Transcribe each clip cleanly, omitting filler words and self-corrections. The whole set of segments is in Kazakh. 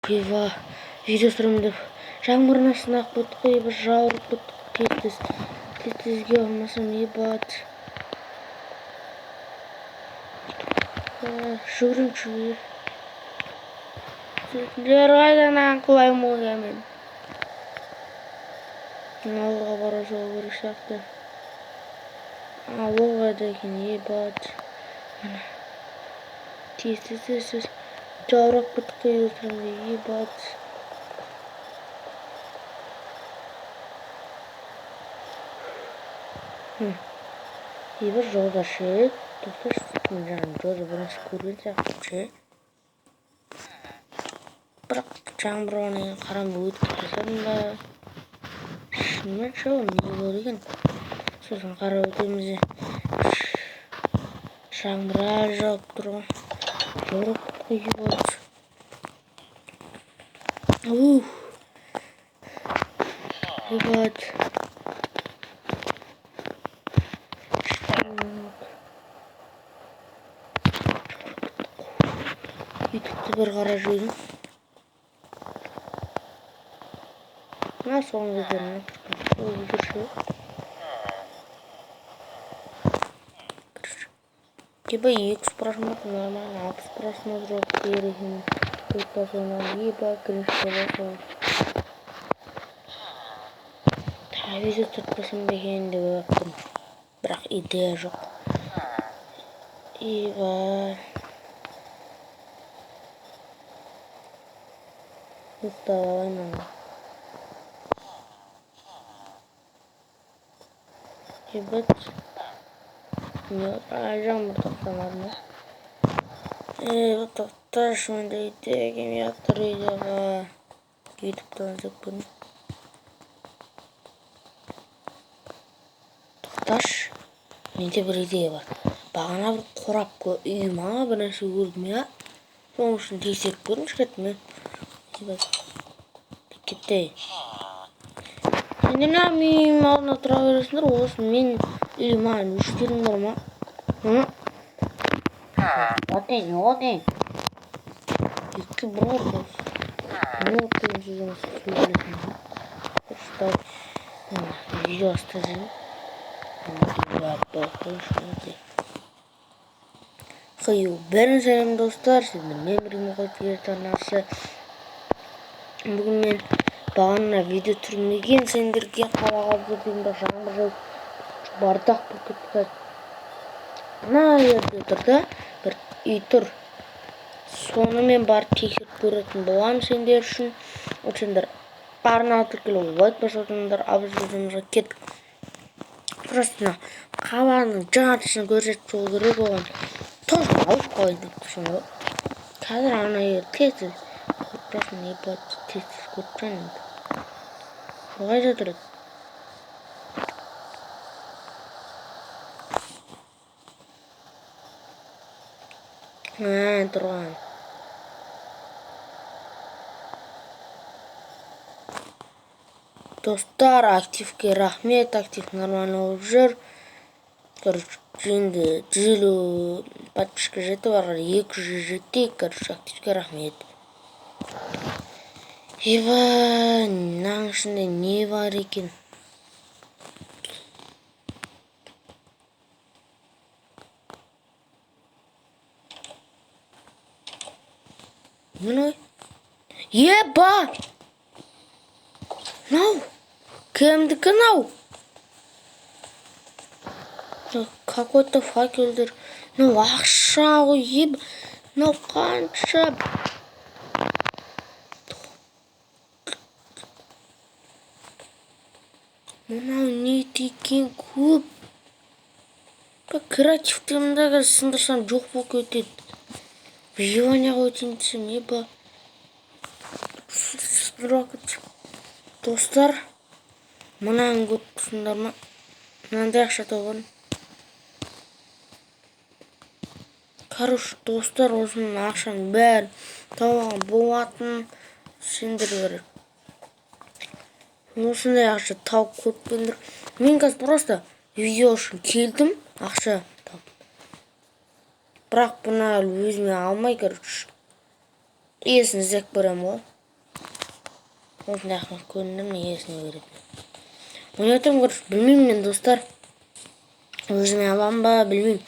Eyvah, video sürümde жаңбырдың астына ақ қойдық қой, жауырып кеттік. Тезге алмасам ебат. Жүгірім. Сіздер қайдан аңқылаймын ғой мен. Ауылға бара жол керек сияқты. Ол қайда екен, ебат. Тез. Жауырып кеттік қой өтірімде, ебат. Ебір жолда ше, тоқташ мен жаңағы жолда бірінші көрген сияқты. Бірақ жаңбыр оңайын қарамды өтіп жасадым ба. Шынымен шау, не болды екен? Сосын қарап өтеміз. Жаңбыр әлі жауып тұрған. Жорып қойы болды. Ебат. Ютубты бір қара жүйдім. Мына соңғы жеріне жүрші. Еба 200 просмотр нормально, 60 просмотр керекін. Өтпасынан еба кірішті болса. Тавизі тұртпасын бекен деп өттім. Бірақ идея жоқ. Еба. Ұсталайын оны. Ебет. Жаңбыр тоқтамадым. Тоқташ менде идея кем яқтыр идеяға. Ютубтан іздеп көрдім. Тоқташ, менде бір идея бар. Бағана бір қорап үйіма бір нәрсе көрдім я. Соның үшін тексеріп көрдім шығатын мен. Кетті. Сендер менің алдына тұра бересіңдер, осы мен үйіма өштерің бар ма? Оте. Екі бір ордыз. Не оттығын сөзіңіз сөйлесің. Ұстап. Видео астазын. Бәрін сәлем достар, сендер мен бірім қойып тарнасы. Бүгін мен бағана видео түрмеген сендерге қалаға жүрдім бір жаңбыр жауып бардақ болып кетті. Мына жерде тұр да, бір үй тұр. Соны мен барып тексеріп көретін болам сендер үшін. Сендер барына тіркелі лайк басатыңдар, абызымызға кеттік. Просто қаланың жартысын көрсетіп жол керек оған. Тоже алып қойдық тұшында. Қазір ана ер тез. Просто не бәт тез көріп жаңында. Олай жатыр еді. Тұрған. Достар, активке рахмет, актив нормально болып жүр. Короче, енді 150 подписчика жетті бар, 200 жетті, короче, активке рахмет. Еба, наң ішінде не бар екен? Мынау? Еба! Нау! Кімдікі нау? Какой-то факелдер. Ну, ақша ғой, еб. Ну, қанша. Мынау не текен көп. Креативтімдегі сындырсам жоқ болып кетеді. Вживанияға өтейін десем, еба. Достар, мұнан көп тұсындар ма? Мынандай ақша тауған. Короче, достар, осының ақшаның бәрін тауған болатын сендер берер. Осындай ақша тауып көппендір. Мен қазір просто видео үшін келдім, ақша тауып. Бірақ бұны өзіме алмай, короче. Есін іздеп көрем ғой. осындай ақымақ көрінді ме есіне береді. ойнатамын, короче, білмеймін мен, достар. Өзіме алам ба, білмеймін.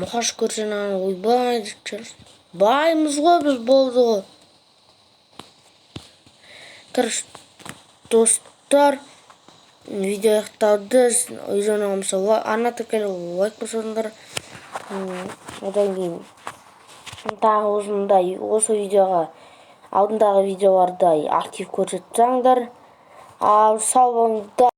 Мұқаш көрсен аны ойбай деп жүрсін. Баймыз ғой біз, болды ғой. Короче, достар, видео аяқталды. Видеоны болмаса ана тіркелі лайк басыңдар. Одан кейін тағы осындай, осы видеоға алдындағы видеоларда актив көрсетсеңдер. Ал сау болыңдар.